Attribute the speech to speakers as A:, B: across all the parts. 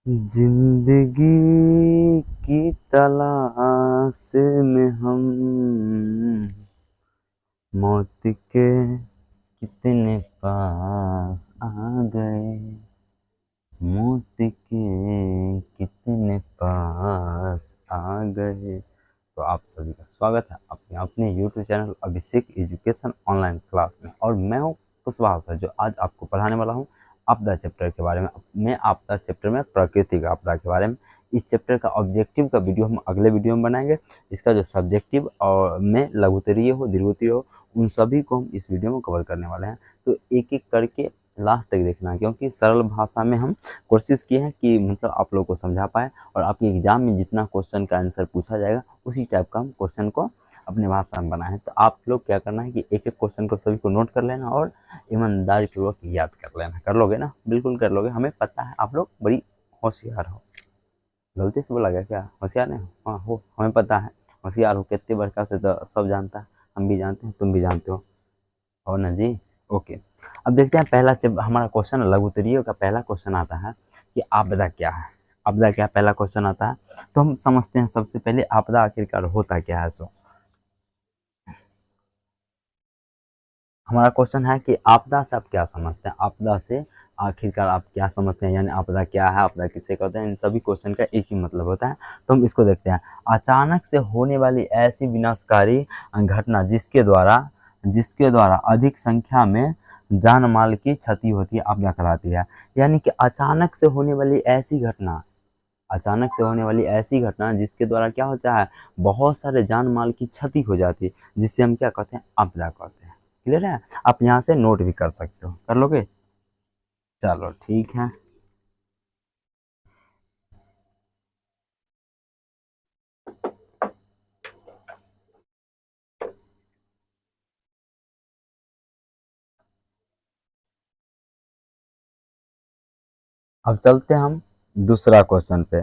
A: जिंदगी की तलाश में हम मौत के कितने पास आ गए, मौत के कितने पास आ गए। तो आप सभी का स्वागत है अपने अपने यूट्यूब चैनल अभिषेक एजुकेशन ऑनलाइन क्लास में, और मैं हूँ कुशवाहा सर, जो आज आपको पढ़ाने वाला हूँ आपदा चैप्टर के बारे में। मैं आपदा चैप्टर में प्राकृतिक आपदा के बारे में, इस चैप्टर का ऑब्जेक्टिव का वीडियो हम अगले वीडियो में बनाएंगे। इसका जो सब्जेक्टिव और में लघुत्तरीय हो दीर्घोत्तरीय हो, उन सभी को हम इस वीडियो में कवर करने वाले हैं। तो एक एक करके लास्ट तक देखना है, क्योंकि सरल भाषा में हम कोशिश किए हैं कि मतलब आप लोगों को समझा पाए, और आपके एग्जाम में जितना क्वेश्चन का आंसर पूछा जाएगा उसी टाइप का हम क्वेश्चन को अपने भाषा में बनाए हैं। तो आप लोग क्या करना है कि एक एक क्वेश्चन को सभी को नोट कर लेना और ईमानदारी पूर्वक याद कर लेना। कर लोगे ना? बिल्कुल कर लोगे, हमें पता है आप लोग बड़ी होशियार हो। गलती से बोला गया क्या? होशियार नहीं हो? हाँ हो, हमें पता है होशियार हो। कितने बड़का से तो सब जानता है, हम भी जानते हैं, तुम भी जानते हो ना जी। ओके, अब देखते हैं पहला जब हमारा क्वेश्चन लघुत्तरीय का पहला क्वेश्चन आता है कि आपदा क्या है। आपदा क्या, पहला क्वेश्चन आता है तो हम समझते हैं सबसे पहले आपदा आखिरकार होता क्या है। सो हमारा क्वेश्चन है कि आपदा से आप क्या समझते हैं, आपदा से आखिरकार आप क्या समझते हैं, यानी आपदा क्या है, आपदा किसे कहते हैं। इन सभी क्वेश्चन का एक ही मतलब होता है। तो हम इसको देखते हैं। अचानक से होने वाली ऐसी विनाशकारी घटना जिसके द्वारा अधिक संख्या में जान माल की क्षति होती है, आपदा कहलाती है। यानी कि अचानक से होने वाली ऐसी घटना जिसके द्वारा क्या होता है, बहुत सारे जान माल की क्षति हो जाती है, जिससे हम क्या कहते हैं, आपदा कहते हैं। क्लियर है? आप यहाँ से नोट भी कर सकते हो, कर लोगे? चलो ठीक है। अब चलते हैं हम दूसरा क्वेश्चन पे।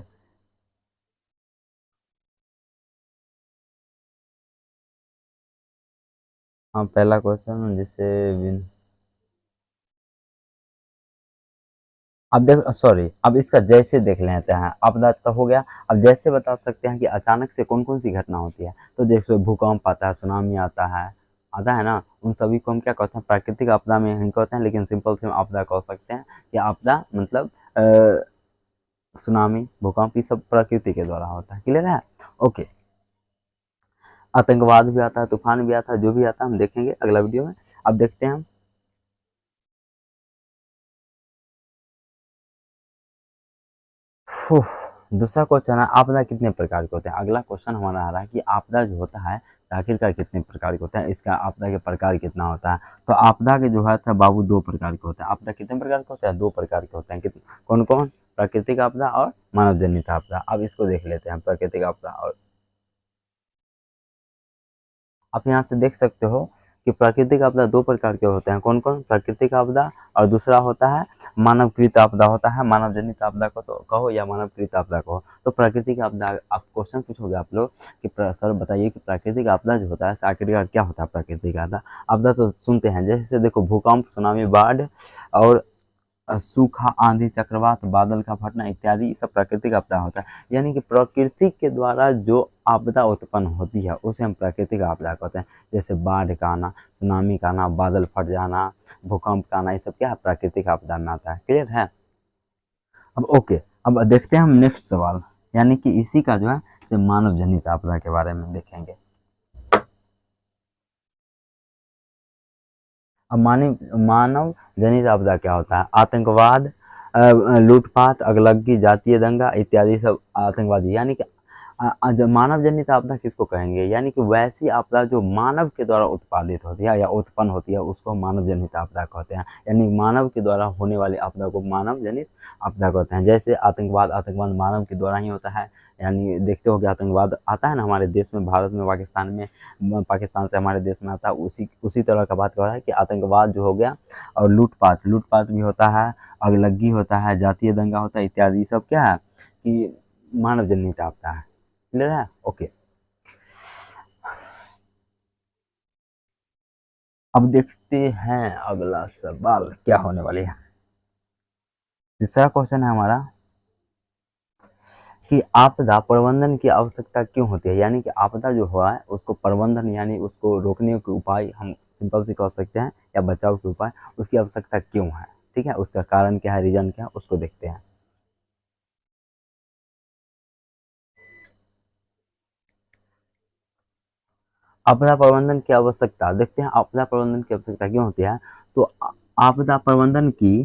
A: हाँ, पहला क्वेश्चन जैसे अब देख, सॉरी, अब इसका जैसे देख लेते हैं। आपदा तो हो गया, अब जैसे बता सकते हैं कि अचानक से कौन कौन सी घटना होती है। तो जैसे भूकंप आता है, सुनामी आता है ना, उन सभी को हम क्या कहते हैं, प्राकृतिक आपदा में हम कहते हैं, लेकिन सिंपल से हम आपदा कह सकते हैं कि आपदा मतलब सुनामी, भूकंप, ये सब प्रकृति के द्वारा होता है। क्लियर है? ओके। आतंकवाद भी आता है, तूफान भी आता है, जो भी आता है हम देखेंगे अगला वीडियो में। अब देखते हैं हम। फुह, दूसरा क्वेश्चन है आपदा कितने प्रकार के होते हैं। अगला क्वेश्चन हमारा आ रहा है कि आपदा जो होता है आखिरकार कितने प्रकार के होते हैं, इसका आपदा के प्रकार कितना होता है। तो आपदा के जो है था बाबू, दो प्रकार के होते हैं। आपदा कितने प्रकार के होते हैं? दो प्रकार के होते हैं। कौन कौन? प्राकृतिक आपदा और मानव जनित आपदा। अब इसको देख लेते हैं, प्राकृतिक आपदा। और आप यहाँ से देख सकते हो कि प्राकृतिक आपदा दो प्रकार के होते हैं। कौन कौन? प्राकृतिक आपदा, और दूसरा होता है मानवकृत आपदा होता है। मानव जनित आपदा को तो कहो या मानवकृत आपदा कहो। तो प्राकृतिक आपदा, आप क्वेश्चन पूछोगे आप लोग कि सर बताइए कि प्राकृतिक आपदा जो होता है आखिरकार क्या होता है। प्राकृतिक आपदा आपदा तो सुनते हैं, जैसे देखो भूकंप, सुनामी, बाढ़ और सूखा, आंधी, चक्रवात, बादल का फटना इत्यादि, ये सब प्राकृतिक आपदा होता है। यानी कि प्रकृति के द्वारा जो आपदा उत्पन्न होती है उसे हम प्राकृतिक आपदा कहते हैं। जैसे बाढ़ का आना, सुनामी का आना, बादल फट जाना, भूकंप का आना, ये सब क्या है, प्राकृतिक आपदा में आता है। क्लियर है? अब ओके, अब देखते हैं हम नेक्स्ट सवाल, यानी कि इसी का जो है मानव जनित आपदा के बारे में देखेंगे। अब मानव जनित आपदा क्या होता है? आतंकवाद, लूटपाट, अगलगी, जातीय दंगा इत्यादि सब आतंकवादी। यानी कि जो मानव जनित आपदा किसको कहेंगे? यानी कि वैसी आपदा जो मानव के द्वारा उत्पादित होती है या उत्पन्न होती है, उसको मानव जनित आपदा कहते हैं। यानी मानव के द्वारा होने वाली आपदा को मानव जनित आपदा कहते हैं। जैसे आतंकवाद, आतंकवाद मानव के द्वारा ही होता है। यानी देखते हो कि आतंकवाद आता है ना हमारे देश में, भारत में, पाकिस्तान में, पाकिस्तान से हमारे देश में आता है। उसी उसी तरह का बात कर रहा है कि आतंकवाद जो हो गया, और लूटपाट, लूटपाट भी होता है, अगलगी होता है, जातीय दंगा होता है इत्यादि, सब क्या है कि मानव जनित आपदा है। क्लियर है? ओके। अब देखते हैं अगला सवाल क्या होने वाली है। तीसरा क्वेश्चन है हमारा कि आपदा प्रबंधन की आवश्यकता क्यों होती है, यानी कि आपदा जो हुआ है उसको प्रबंधन यानी उसको रोकने के उपाय हम सिंपल से कह सकते हैं, या बचाव के उपाय, उसकी आवश्यकता क्यों है। ठीक है, उसका कारण क्या है, रीजन क्या है, उसको देखते हैं। आपदा प्रबंधन की आवश्यकता देखते हैं, आपदा प्रबंधन की आवश्यकता क्यों होती है। तो आपदा प्रबंधन की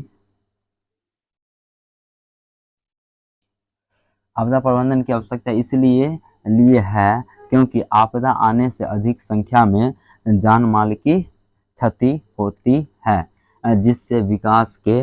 A: आपदा प्रबंधन की आवश्यकता इसलिए लिए है क्योंकि आपदा आने से अधिक संख्या में जान माल की क्षति होती है, जिससे विकास के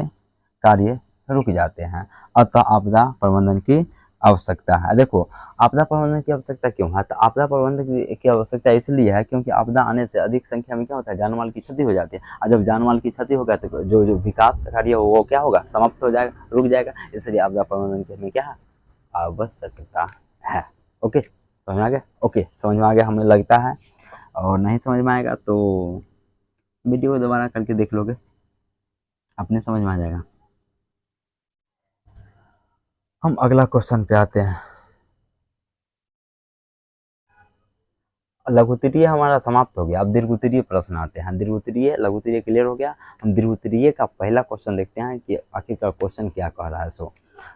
A: कार्य रुक जाते हैं। अतः आपदा प्रबंधन की आवश्यकता है। देखो, आपदा प्रबंधन की आवश्यकता क्यों है, तो आपदा प्रबंधन की आवश्यकता इसलिए है क्योंकि आपदा आने से अधिक संख्या में क्या होता है, जान माल की क्षति हो जाती है। और जब जान माल की क्षति होगा तो जो जो विकास का कार्य हो वो क्या होगा, समाप्त हो जाएगा, रुक जाएगा। इसलिए आपदा प्रबंधन की हमें क्या है, आवश्यकता है। ओके, समझ में आ गया। ओके, समझ में आ गया हमें लगता है, और नहीं समझ में आएगा तो वीडियो को दोबारा करके देख लोगे, अपने समझ में आ जाएगा। हम अगला क्वेश्चन पे आते हैं। लघुत्तरीय हमारा समाप्त हो गया, अब दीर्घोत्तरीय प्रश्न आते हैं। दीर्घोत्तरीय लघुत्तरीय क्लियर हो गया। हम दीर्घोत्तरीय का पहला क्वेश्चन देखते हैं कि आखिरकार क्वेश्चन क्या कह रहा है।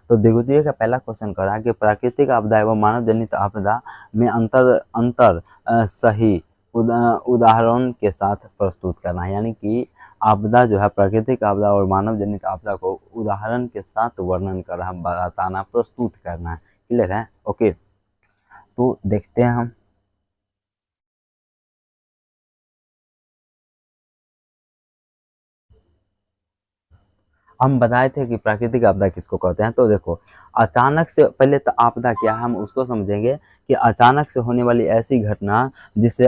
A: तो दीर्घोत्तरीय का पहला क्वेश्चन कह रहा है कि प्राकृतिक आपदा एवं मानव जनित आपदा में अंतर सही उदाहरण के साथ प्रस्तुत करना है, यानी कि आपदा जो है प्राकृतिक आपदा और मानव जनित आपदा को उदाहरण के साथ वर्णन कर रहा, बताना, प्रस्तुत करना है। क्लियर है। ओके, तो देखते हैं हम बताए थे कि प्राकृतिक आपदा किसको कहते हैं। तो देखो, अचानक से, पहले तो आपदा क्या है हम उसको समझेंगे कि अचानक से होने वाली ऐसी घटना जिससे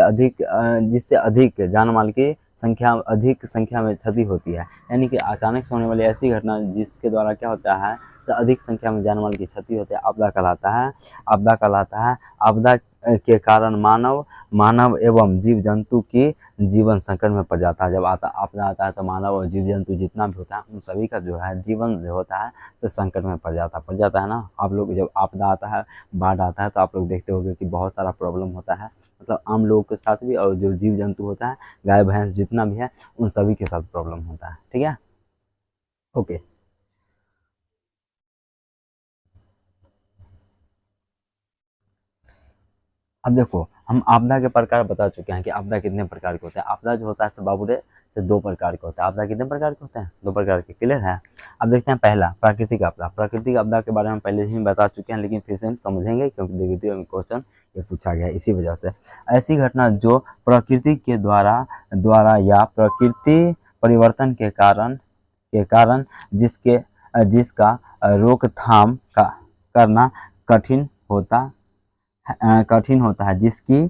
A: अधिक जान माल की संख्या, अधिक संख्या में क्षति होती है, यानी कि अचानक से होने वाली ऐसी घटना जिसके द्वारा क्या होता है, से अधिक संख्या में जान माल की क्षति होती है, आपदा कहलाता है। आपदा कहलाता है। आपदा के कारण मानव एवं जीव जंतु की जीवन संकट में पड़ जाता है। जब आपदा आता है तो मानव और जीव जंतु जितना भी होता है उन सभी का जो है जीवन जो होता है से संकट में पड़ जाता है ना। आप लोग जब आपदा आता है, बाढ़ आता है, तो आप लोग देखते होंगे कि बहुत सारा प्रॉब्लम होता है, मतलब आम लोगों के साथ भी, और जो जीव जंतु होता है, गाय भैंस जितना भी है, उन सभी के साथ प्रॉब्लम होता है। ठीक है। ओके, अब देखो, हम आपदा के प्रकार बता चुके हैं कि आपदा कितने प्रकार के होते हैं। आपदा जो होता है से बाबूरे से दो प्रकार के होता है। आपदा कितने प्रकार के होते हैं, दो प्रकार के। क्लियर है। अब देखते हैं पहला प्राकृतिक आपदा। प्राकृतिक आपदा के बारे में पहले ही बता चुके हैं, लेकिन फिर से हम समझेंगे क्योंकि देखिए क्वेश्चन ये पूछा गया है इसी वजह से। ऐसी घटना जो प्रकृति के द्वारा या प्रकृति परिवर्तन के कारण जिसका रोकथाम करना कठिन होता है, जिसकी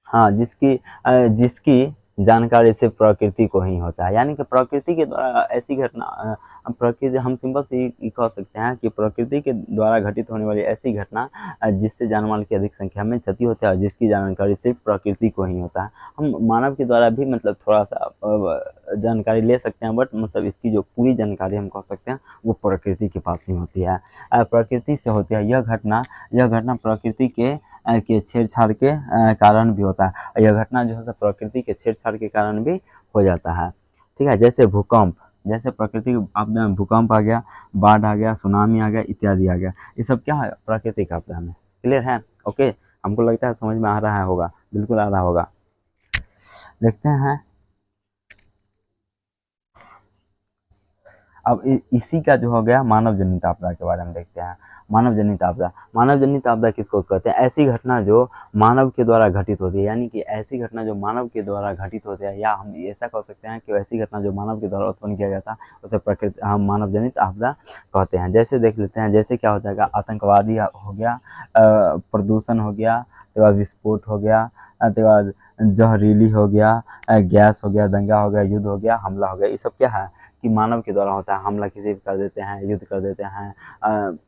A: हाँ, जिसकी जानकारी सिर्फ प्रकृति को ही होता है, यानी कि प्रकृति के द्वारा ऐसी घटना, प्रकृति, हम सिंपल से ये कह सकते हैं कि प्रकृति के द्वारा घटित होने वाली ऐसी घटना जिससे जानमाल की अधिक संख्या में क्षति होती है और जिसकी जानकारी सिर्फ प्रकृति को ही होता है। हम मानव के द्वारा भी मतलब थोड़ा सा जानकारी ले सकते हैं, बट मतलब इसकी जो पूरी जानकारी हम कह सकते हैं वो प्रकृति के पास ही होती है, प्रकृति से होती है। यह घटना प्रकृति के छेड़छाड़ के कारण भी होता है। यह घटना जो है प्रकृति के छेड़छाड़ के कारण भी हो जाता है। ठीक है, जैसे भूकंप, जैसे प्राकृतिक आपदा में भूकंप आ गया, बाढ़ आ गया, सुनामी आ गया, इत्यादि आ गया, ये सब क्या है, प्राकृतिक आपदा में। क्लियर है। ओके, हमको लगता है समझ में आ रहा होगा, बिल्कुल आ रहा होगा। देखते हैं अब इसी का जो हो गया मानव जनित आपदा के बारे में देखते हैं। मानव जनित आपदा किसको कहते हैं, ऐसी घटना जो मानव के द्वारा घटित होती है, यानी कि ऐसी घटना जो मानव के द्वारा घटित होती है, या हम ऐसा कह सकते हैं कि ऐसी घटना जो मानव के द्वारा उत्पन्न किया जाता है उसे प्रकृति हम मानव जनित आपदा कहते हैं। जैसे देख लेते हैं, जैसे क्या हो जाएगा, आतंकवादी हो गया, प्रदूषण हो गया, उसके बाद विस्फोट हो गया, उसके बाद जहरीली हो गया, गैस हो गया, दंगा हो गया, युद्ध हो गया, हमला हो गया, ये सब क्या है कि मानव के द्वारा होता है। हमला किसी पर कर देते हैं, युद्ध कर देते हैं,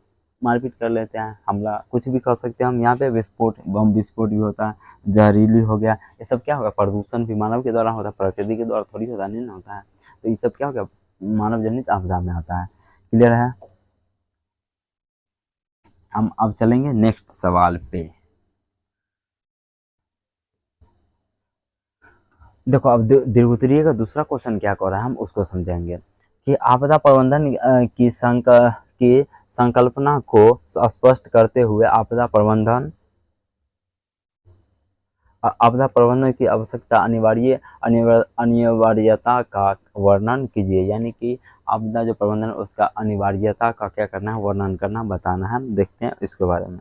A: मारपीट कर लेते हैं, हमला कुछ भी कर सकते हैं हम यहाँ पे, विस्फोट, बम विस्फोट भी होता है, जहरीली हो गया, ये सब क्या होगा, प्रदूषण भी मानव के द्वारा होता है, प्रकृति के द्वारा थोड़ी होता नहीं ना होता है, तो ये सब क्या होगा, मानव जनित आपदा में आता है। क्लियर है। हम अब चलेंगे नेक्स्ट सवाल पे। देखो अब दीर्घोत्तरीय का दूसरा क्वेश्चन क्या कर रहा है, हम उसको समझेंगे कि आपदा प्रबंधन की संकल्पना को स्पष्ट करते हुए आपदा प्रबंधन की आवश्यकता अनिवार्यता का वर्णन कीजिए, यानी कि आपदा जो प्रबंधन है उसका अनिवार्यता का क्या करना है, वर्णन करना, बताना है। हम देखते हैं इसके बारे में।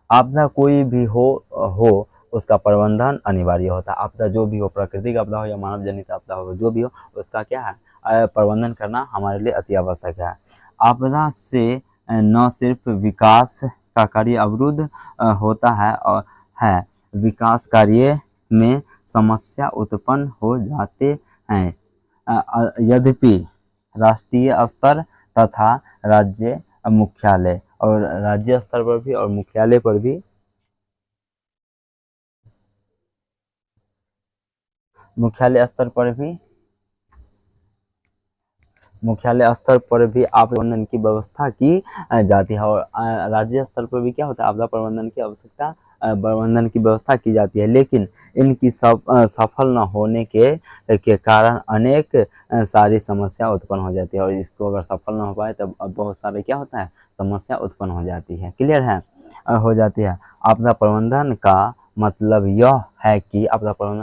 A: आपदा कोई भी हो उसका प्रबंधन अनिवार्य होता है। आपदा जो भी हो, प्राकृतिक आपदा हो या मानव जनित आपदा हो, जो भी हो उसका क्या है, प्रबंधन करना हमारे लिए अति आवश्यक है। आपदा से न सिर्फ विकास का कार्य अवरुद्ध होता है और विकास कार्य में समस्या उत्पन्न हो जाते हैं। यद्यपि राष्ट्रीय स्तर तथा राज्य मुख्यालय और राज्य स्तर पर भी और मुख्यालय पर भी मुख्यालय स्तर पर भी आपदा प्रबंधन की व्यवस्था की जाती है, और राज्य स्तर पर भी क्या होता है, आपदा प्रबंधन की आवश्यकता प्रबंधन की व्यवस्था की जाती है। लेकिन इनकी सफल न होने के कारण अनेक सारी समस्या उत्पन्न हो जाती है, और इसको अगर सफल न हो पाए तब बहुत सारे क्या होता है, समस्या उत्पन्न हो जाती है। क्लियर है। हो जाती है। आपदा प्रबंधन का मतलब यह है कि आपदा प्रबंधन